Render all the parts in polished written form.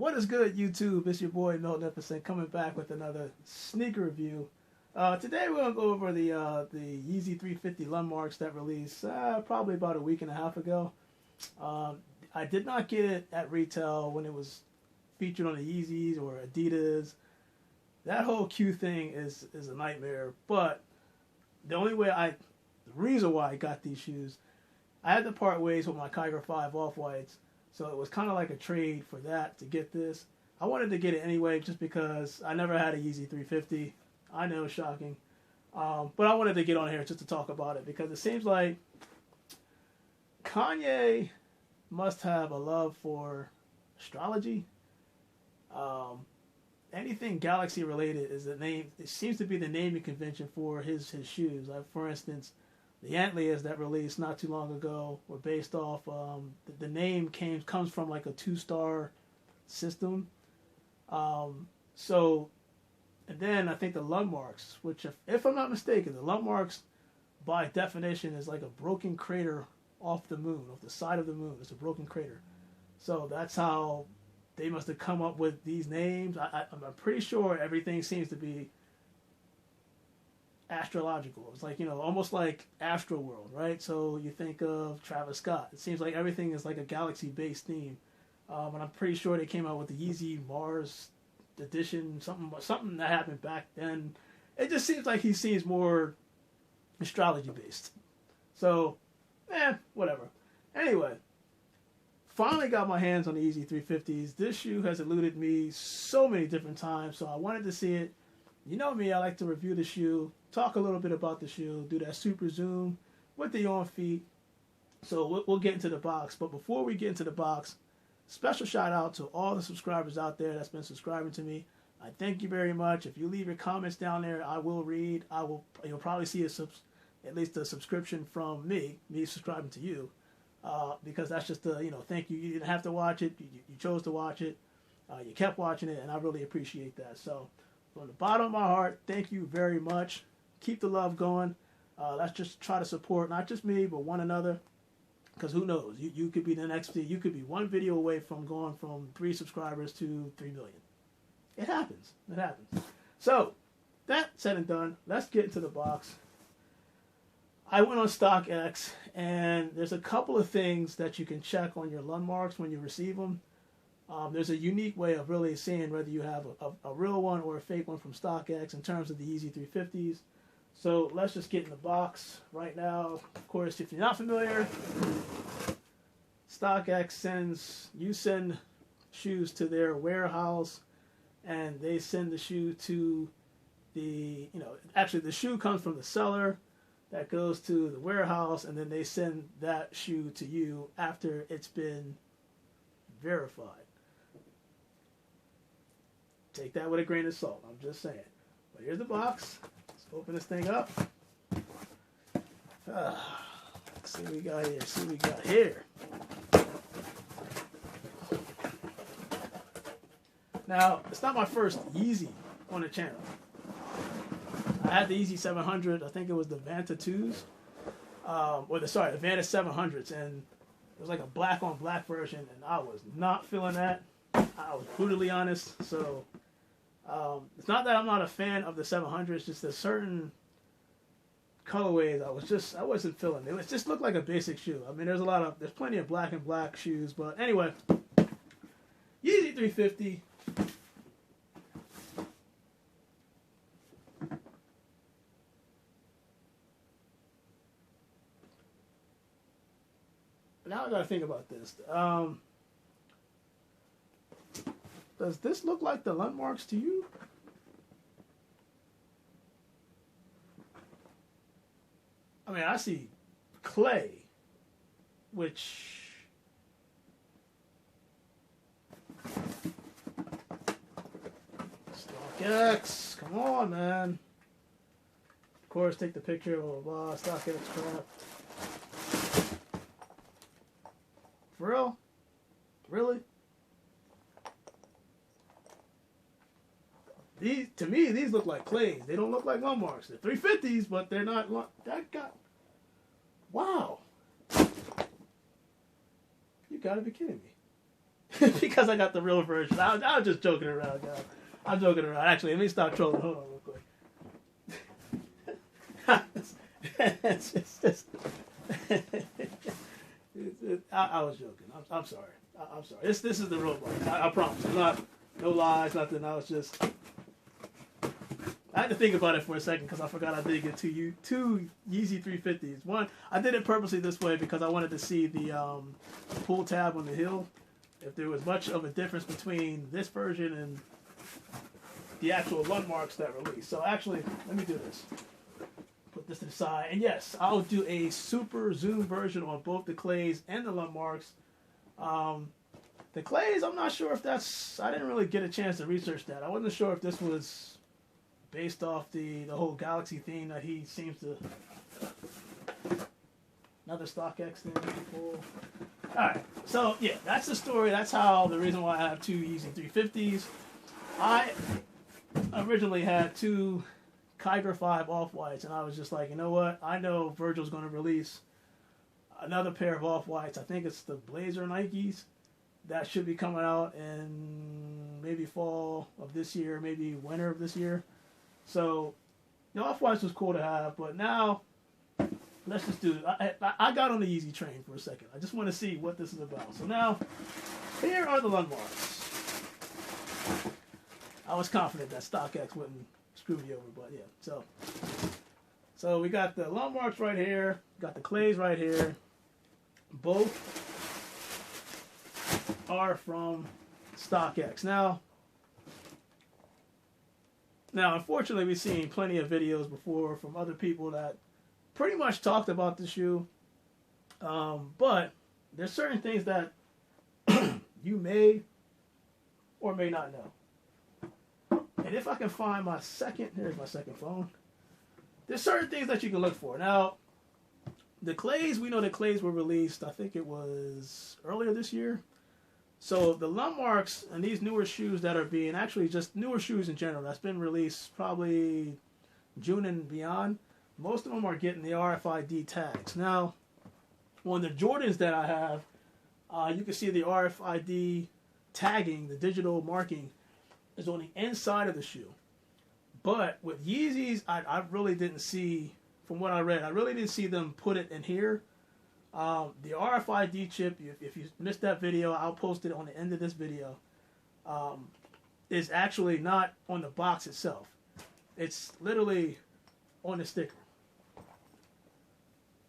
What is good, YouTube? It's your boy Milton coming back with another sneaker review. Today we're gonna go over the Yeezy 350 Lundmarks that released probably about a week and a half ago. I did not get it at retail when it was featured on the Yeezys or Adidas. That whole Q thing is a nightmare. But the reason why I got these shoes, I had to part ways with my Kyger 5 Off-Whites. So it was kind of like a trade for that to get this. I wanted to get it anyway just because I never had a Yeezy 350. I know, shocking. But I wanted to get on here just to talk about it because it seems like Kanye must have a love for astrology. Anything galaxy related is the name. It seems to be the naming convention for his shoes. Like, for instance, the Antlers that released not too long ago were based off, the name comes from like a 2-star system. And then I think the Lundmarks, which if I'm not mistaken, the Lundmarks by definition is like a broken crater off the moon, off the side of the moon. It's a broken crater. So that's how they must have come up with these names. I'm pretty sure everything seems to be astrological. It's like, almost like Astro World, right? So you think of Travis Scott. It seems like everything is like a galaxy-based theme. And I'm pretty sure they came out with the Yeezy Mars edition, something that happened back then. It just seems like he seems more astrology-based. So, whatever. Anyway, finally got my hands on the Yeezy 350s. This shoe has eluded me so many different times, so I wanted to see it. You know me, I like to review the shoe, talk a little bit about the shoe, do that super zoom with the on feet. So we'll get into the box. But before we get into the box, special shout out to all the subscribers out there that's been subscribing to me. I thank you very much. If you leave your comments down there, I will read. You'll probably see at least a subscription from me subscribing to you. Because that's just thank you. You didn't have to watch it. You chose to watch it. You kept watching it, and I really appreciate that. So from the bottom of my heart, thank you very much. Keep the love going. Let's just try to support not just me, but one another. Because who knows? You could be the next. You could be one video away from going from 3 subscribers to 3 million. It happens. It happens. So that said and done, let's get into the box. I went on StockX, and there's a couple of things that you can check on your Lundmarks when you receive them. There's a unique way of really seeing whether you have a real one or a fake one from StockX in terms of the Yeezy 350s. So let's just get in the box right now. Of course, if you're not familiar, StockX send shoes to their warehouse, and they send the shoe to actually the shoe comes from the seller. That goes to the warehouse, and then they send that shoe to you after it's been verified. Take that with a grain of salt, I'm just saying. But here's the box. Let's open this thing up. Let's see what we got here. See what we got here. Now, it's not my first Yeezy on the channel. I had the Yeezy 700. I think it was the Vanta 2s. The Vanta 700s. And it was like a black on black version. And I was not feeling that. I was brutally honest. So, it's not that I'm not a fan of the 700s. Just there's certain colorways I wasn't feeling. It just looked like a basic shoe. I mean, there's plenty of black and black shoes. But anyway, Yeezy 350. Now I gotta think about this. Does this look like the Lundmarks to you? I mean, I see clay, which StockX, come on, man. Of course, take the picture, blah, blah, blah, StockX crap. For real? Really? To me, these look like clays. They don't look like Lundmarks. They're 350s, but they're not. Wow. You gotta be kidding me. because I got the real version. I was just joking around, guys. I'm joking around. Actually, let me stop trolling. Hold on real quick. it's just, I was joking. I'm sorry. I'm sorry. This is the real one. I promise. It's not, no lies, nothing. I was just... I had to think about it for a second because I forgot I did get two Yeezy 350s. One, I did it purposely this way because I wanted to see the pull tab on the heel. If there was much of a difference between this version and the actual Lundmarks that released. So actually, let me do this. Put this to the side. And yes, I'll do a Superzoom version on both the Clays and the Lundmarks. The Clays, I'm not sure if that's... I didn't really get a chance to research that. I wasn't sure if this was based off the whole Galaxy theme that he seems to... Another StockX thing. Cool. Alright, so yeah, that's the story. That's how the reason why I have two Yeezy 350s. I originally had two Kyber 5 Off-Whites, and I was just like, you know what? I know Virgil's going to release another pair of Off-Whites. I think it's the Blazer Nikes. That should be coming out in maybe fall of this year, maybe winter of this year. So the Off-Whites was cool to have, but now let's just do it. I got on the Yeezy train for a second. I just want to see what this is about. So now, here are the Lundmarks. I was confident that StockX wouldn't screw me over, but yeah. So we got the Lundmarks right here, got the Clays right here. Both are from StockX. Now, unfortunately, we've seen plenty of videos before from other people that pretty much talked about the shoe. But there's certain things that you may or may not know. And if I can find my second, here's my second phone. There's certain things that you can look for. Now, the Clays, we know the Clays were released, I think it was earlier this year. So the Lundmarks and these newer shoes that are being, actually just newer shoes in general, that's been released probably June and beyond, most of them are getting the RFID tags. Now, on the Jordans that I have, you can see the RFID tagging, the digital marking, is on the inside of the shoe. But with Yeezys, I really didn't see, from what I read, I really didn't see them put it in here. The RFID chip, if you missed that video, I'll post it on the end of this video, is actually not on the box itself. It's literally on the sticker.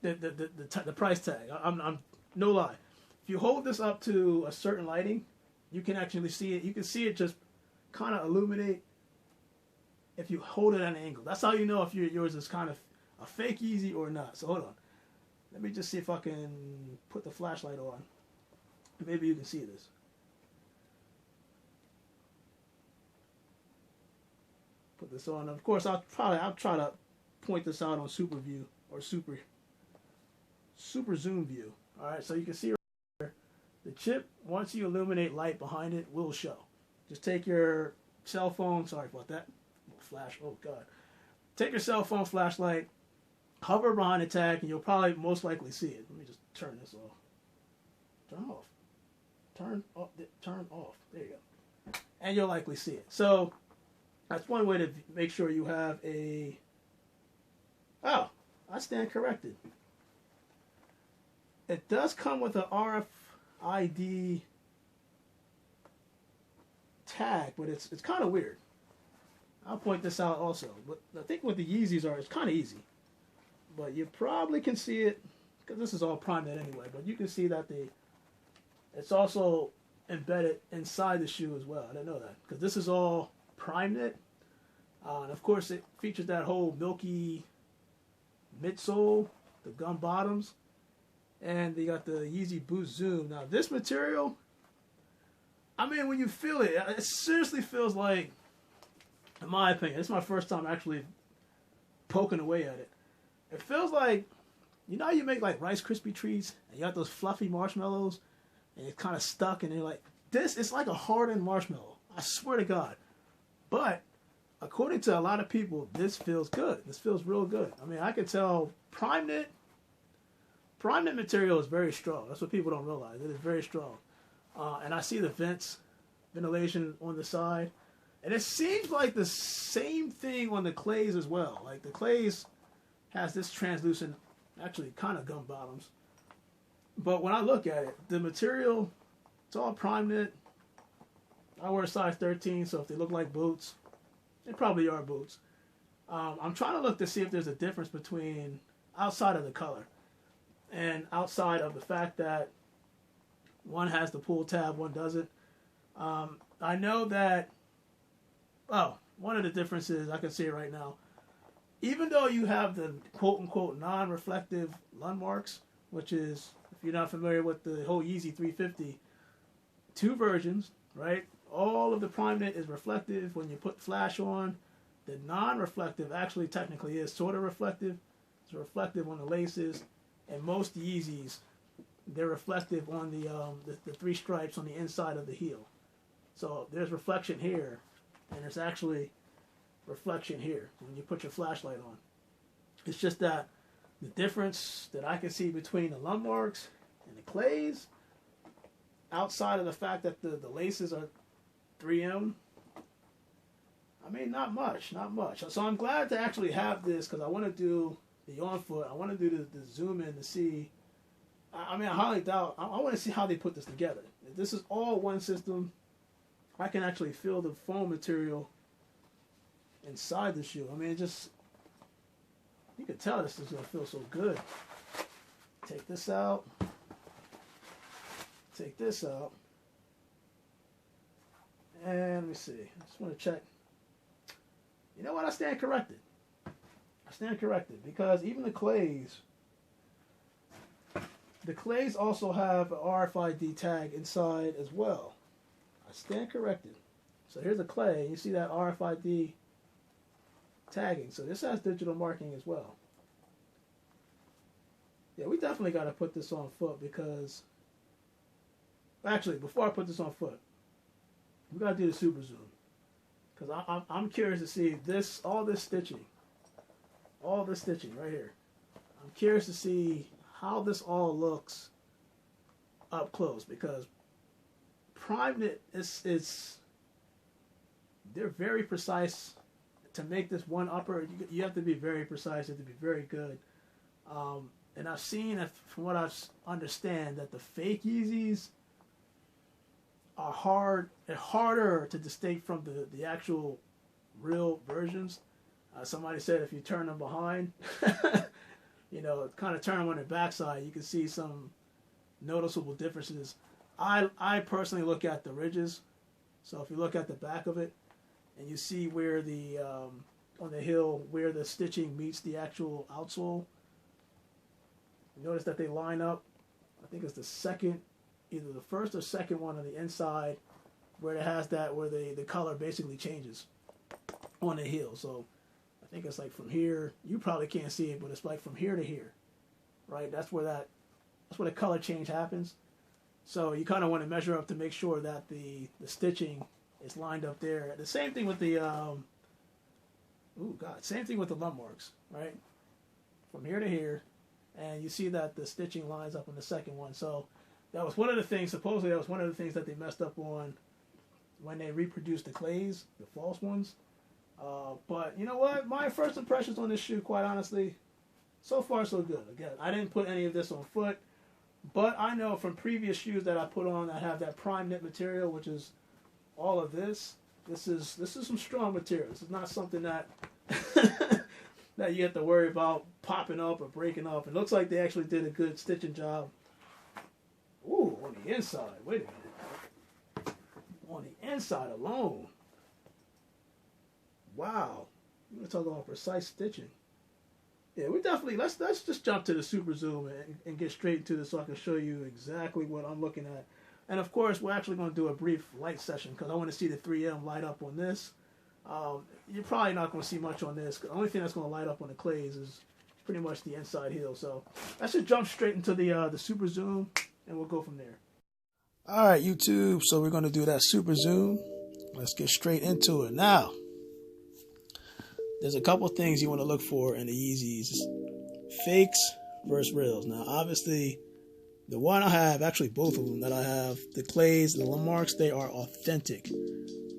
The price tag. I'm no lie. If you hold this up to a certain lighting, you can actually see it. You can see it just kind of illuminate if you hold it at an angle. That's how you know if yours is kind of a fake Yeezy or not. So hold on. Let me just see if I can put the flashlight on. Maybe you can see this. Put this on. Of course, I'll try to point this out on Superview or Superzoom view. All right, so you can see right here, the chip, once you illuminate light behind it, will show. Just take your cell phone. Sorry about that. Flash. Oh God. Take your cell phone flashlight. Hover behind the tag, and you'll probably most likely see it. Let me just turn this off. Turn off. Turn off. Turn off. There you go. And you'll likely see it. So that's one way to make sure you have a... Oh, I stand corrected. It does come with an RFID tag, but it's kind of weird. I'll point this out also. But I think what the Yeezys are, it's kind of easy. But you probably can see it, because this is all PrimeNet anyway, but you can see that it's also embedded inside the shoe as well. I didn't know that, because this is all PrimeNet. And of course, it features that whole milky midsole, the gum bottoms, and they got the Yeezy Boost Zoom. Now, this material, I mean, when you feel it, it seriously feels like, in my opinion, it's my first time actually poking away at it. It feels like, you know how you make like Rice Krispie treats and you got those fluffy marshmallows and it's kind of stuck and you're like, this is like a hardened marshmallow. I swear to God. But according to a lot of people, this feels good. This feels real good. I mean, I can tell PrimeNet material is very strong. That's what people don't realize. It is very strong. And I see the ventilation on the side. And it seems like the same thing on the clays as well. Like the clays has this translucent, actually kind of gum bottoms. But when I look at it, the material, it's all prime knit. I wear a size 13, so if they look like boots, they probably are boots. I'm trying to look to see if there's a difference between outside of the color and outside of the fact that one has the pull tab, one doesn't. I know that, one of the differences, I can see it right now. Even though you have the quote-unquote non-reflective Lundmarks, which is, if you're not familiar with the whole Yeezy 350, two versions, right? All of the prime knit is reflective when you put flash on. The non-reflective actually technically is sort of reflective. It's reflective on the laces. And most Yeezys, they're reflective on the three stripes on the inside of the heel. So there's reflection here, and there's actually reflection here when you put your flashlight on. It's just that the difference that I can see between the Lundmarks and the clays, outside of the fact that the laces are 3M, I mean, not much. So I'm glad to actually have this because I want to do the on foot. I want to do the zoom in to see. I mean, I highly doubt. I want to see how they put this together. If this is all one system, I can actually feel the foam material inside the shoe. I mean, it just, you can tell this is going to feel so good. Take this out. Take this out. And let me see. I just want to check. You know what? I stand corrected. Because even the clays also have an RFID tag inside as well. I stand corrected. So here's a clay. You see that RFID tagging. So this has digital marking as well. Yeah, we definitely got to put this on foot because, actually, before I put this on foot, we got to do the Superzoom. Because I'm curious to see all this stitching right here. I'm curious to see how this all looks up close because prime knit they're very precise. To make this one upper, you have to be very precise. You have to be very good. And I've seen, from what I understand, that the fake Yeezys are harder to distinct from the actual real versions. Somebody said if you turn them behind, kind of turn them on the backside, you can see some noticeable differences. I personally look at the ridges. So if you look at the back of it, and you see where on the heel, where the stitching meets the actual outsole, you notice that they line up. I think it's the second, either the first or second one on the inside, where it has that, where the color basically changes on the heel. So I think it's like from here, you probably can't see it, but it's like from here to here, right? That's where the color change happens. So you kind of want to measure up to make sure that the stitching is lined up there. The same thing with the same thing with the Lundmarks, right? From here to here, and you see that the stitching lines up on the second one. So that was one of the things, supposedly that was one of the things that they messed up on when they reproduced the clays, the false ones. But you know what? My first impressions on this shoe, quite honestly, so far so good. Again, I didn't put any of this on foot, but I know from previous shoes that I put on that have that prime knit material, which is all of this. This is some strong material. This is not something that that you have to worry about popping up or breaking up. It looks like they actually did a good stitching job. Ooh, on the inside. Wait a minute. On the inside alone. Wow. We're going to talk about precise stitching. Yeah, we definitely, let's just jump to the Superzoom and get straight into this so I can show you exactly what I'm looking at. And of course, we're actually going to do a brief light session because I want to see the 3M light up on this. You're probably not going to see much on this. The only thing that's going to light up on the clays is pretty much the inside heel. So let's just jump straight into the Superzoom and we'll go from there. All right, YouTube. So we're going to do that Superzoom. Let's get straight into it. Now, there's a couple things you want to look for in the Yeezys. Fakes versus reals. Now, obviously, The one I have, actually both of them that I have, the clays, the Lundmarks, they are authentic.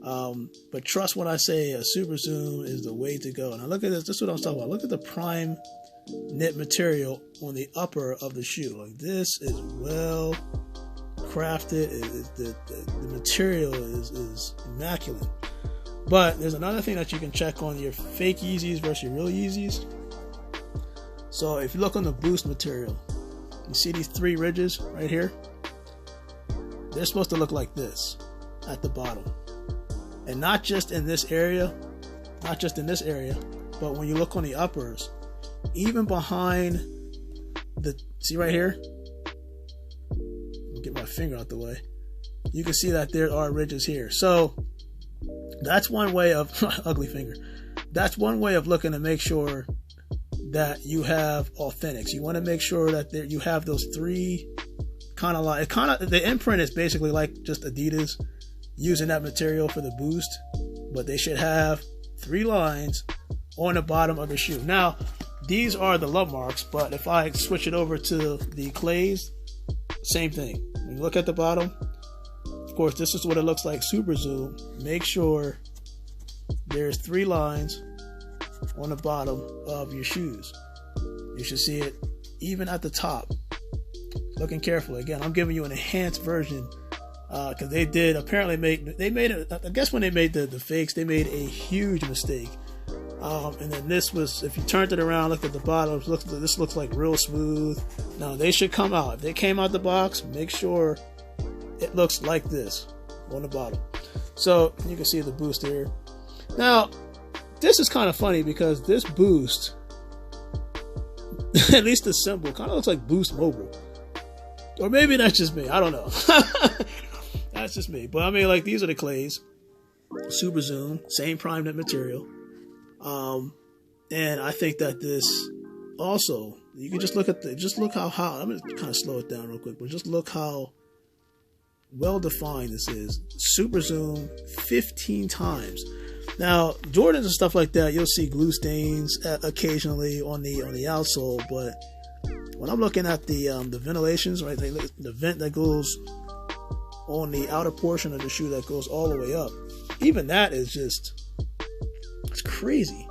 But trust when I say a Superzoom is the way to go. Now look at this. This is what I was talking about. Look at the prime knit material on the upper of the shoe. Like, this is well crafted. The material is immaculate. But there's another thing that you can check on your fake Yeezys versus your real Yeezys. So if you look on the boost material, you see these 3 ridges right here? They're supposed to look like this at the bottom. And not just in this area, but when you look on the uppers, even behind the, see right here? I'll get my finger out the way. You can see that there are ridges here. So that's one way of, ugly finger. That's one way of looking to make sure that you have authentics. You want to make sure that you have those 3 the imprint is basically like just Adidas using that material for the boost, but they should have 3 lines on the bottom of the shoe. Now, these are the Lundmarks, but if I switch it over to the clays, same thing. When you look at the bottom, of course, this is what it looks like Superzoom. Make sure there's 3 lines on the bottom of your shoes. You should see it even at the top. Looking carefully. Again, I'm giving you an enhanced version because they did apparently I guess when they made the fakes, they made a huge mistake. And then this was, if you turned it around, looked at the bottom, this looks like real smooth. Now they should come out. If they came out the box, make sure it looks like this on the bottom. So you can see the boost here. Now, this is kind of funny because this boost, at least the symbol, kind of looks like Boost Mobile. Or maybe that's just me. I don't know. That's just me. But I mean, like, these are the clays. Superzoom, same prime knit material. And I think that this also, you can just look at look how I'm going to kind of slow it down real quick, but just look how well defined this is. Superzoom 15 times. Now, Jordans and stuff like that, you'll see glue stains occasionally on the outsole, but when I'm looking at the ventilations, right, the vent that goes on the outer portion of the shoe that goes all the way up, even that is just, it's crazy.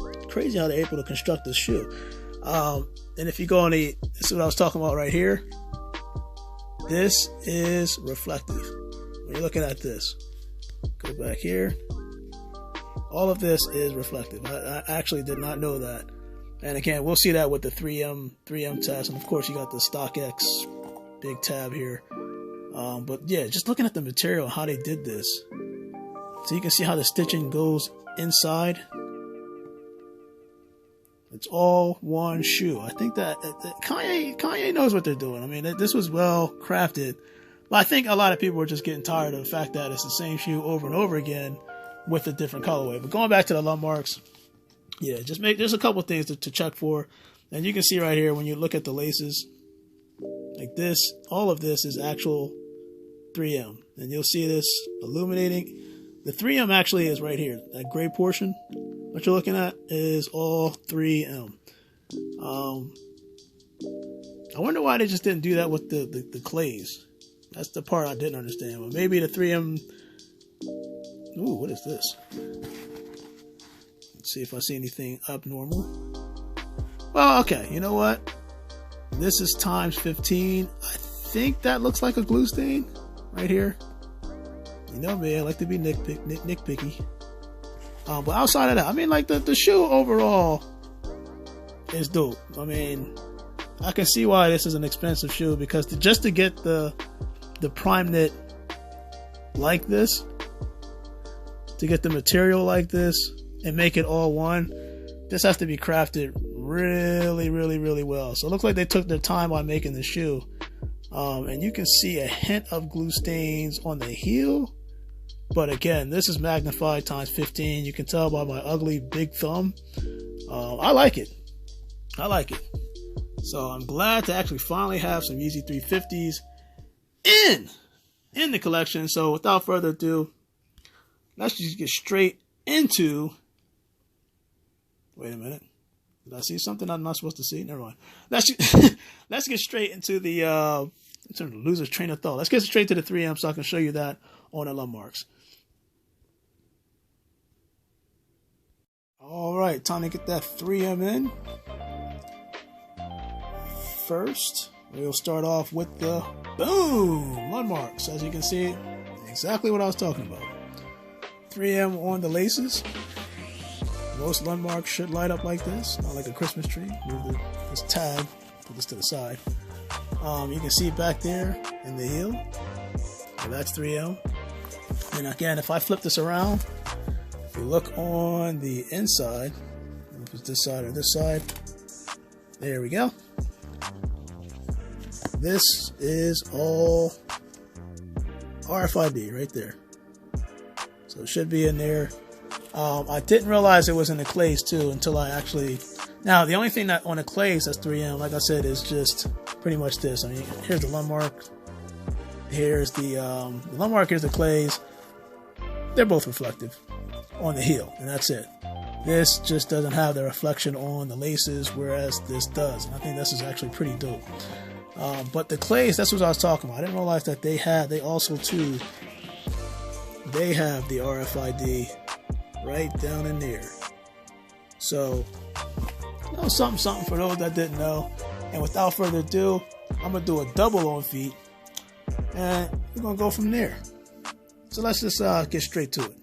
It's crazy how they're able to construct this shoe. And if you go on this is what I was talking about right here. This is reflective. When you're looking at this, go back here. All of this is reflective. I actually did not know that. And again, we'll see that with the 3M test. And of course, you got the StockX big tab here. But yeah, just looking at the material, how they did this. So you can see how the stitching goes inside. It's all one shoe. I think that Kanye knows what they're doing. I mean, this was well crafted. But I think a lot of people were just getting tired of the fact that it's the same shoe over and over again with a different colorway. But going back to the Lundmarks, yeah, there's a couple things to check for. And you can see right here when you look at the laces, like this, all of this is actual 3M. And you'll see this illuminating. The 3M actually is right here. That gray portion, what you're looking at, is all 3M. I wonder why they just didn't do that with the clays. That's the part I didn't understand. But maybe the 3M... Ooh, what is this? Let's see if I see anything abnormal. Well, okay, you know what? This is times 15. I think that looks like a glue stain right here. You know me, I like to be nitpicky. But outside of that, I mean, like the shoe overall is dope. I mean, I can see why this is an expensive shoe, because just to get the prime knit like this, to get the material like this and make it all one, this has to be crafted really, really, really well. So it looks like they took their time on making the shoe. And you can see a hint of glue stains on the heel. But again, this is magnified times 15. You can tell by my ugly big thumb. I like it. I like it. So I'm glad to actually finally have some Yeezy 350s in the collection. So without further ado, let's just get straight into... Wait a minute. Did I see something I'm not supposed to see? Never mind. Let's get straight into the loser's train of thought. Let's get straight to the 3M so I can show you that on the Lundmarks. All right, time to get that 3M in. First, we'll start off with the boom Lundmarks. As you can see, exactly what I was talking about. 3M on the laces. Most Lundmarks should light up like this, not like a Christmas tree. Move this tag, put this to the side. You can see back there in the heel. So that's 3M. And again, if I flip this around, if you look on the inside, if it's this side or this side, there we go. This is all RFID right there. So it should be in there. I didn't realize it was in the clays too until I actually... Now, the only thing that on the clays that's 3M, like I said, is just pretty much this. I mean, here's the Lundmark. Here's the Lundmark, here's the clays. They're both reflective on the heel, and that's it. This just doesn't have the reflection on the laces, whereas this does. And I think this is actually pretty dope. But the clays, that's what I was talking about. I didn't realize that they also too, they have the RFID right down in there. So, something for those that didn't know. And without further ado, I'm going to do a double on feet. And we're going to go from there. So let's just get straight to it.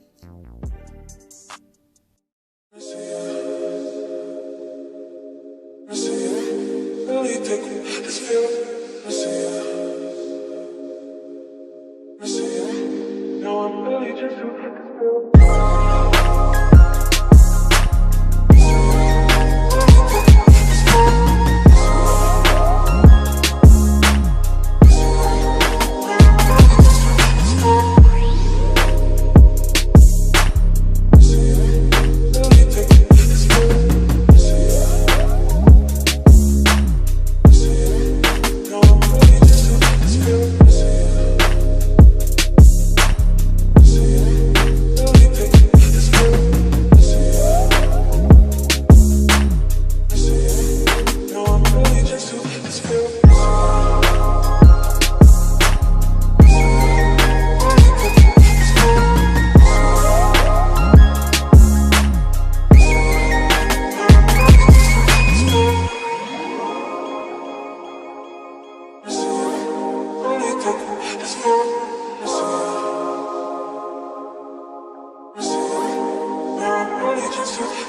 Just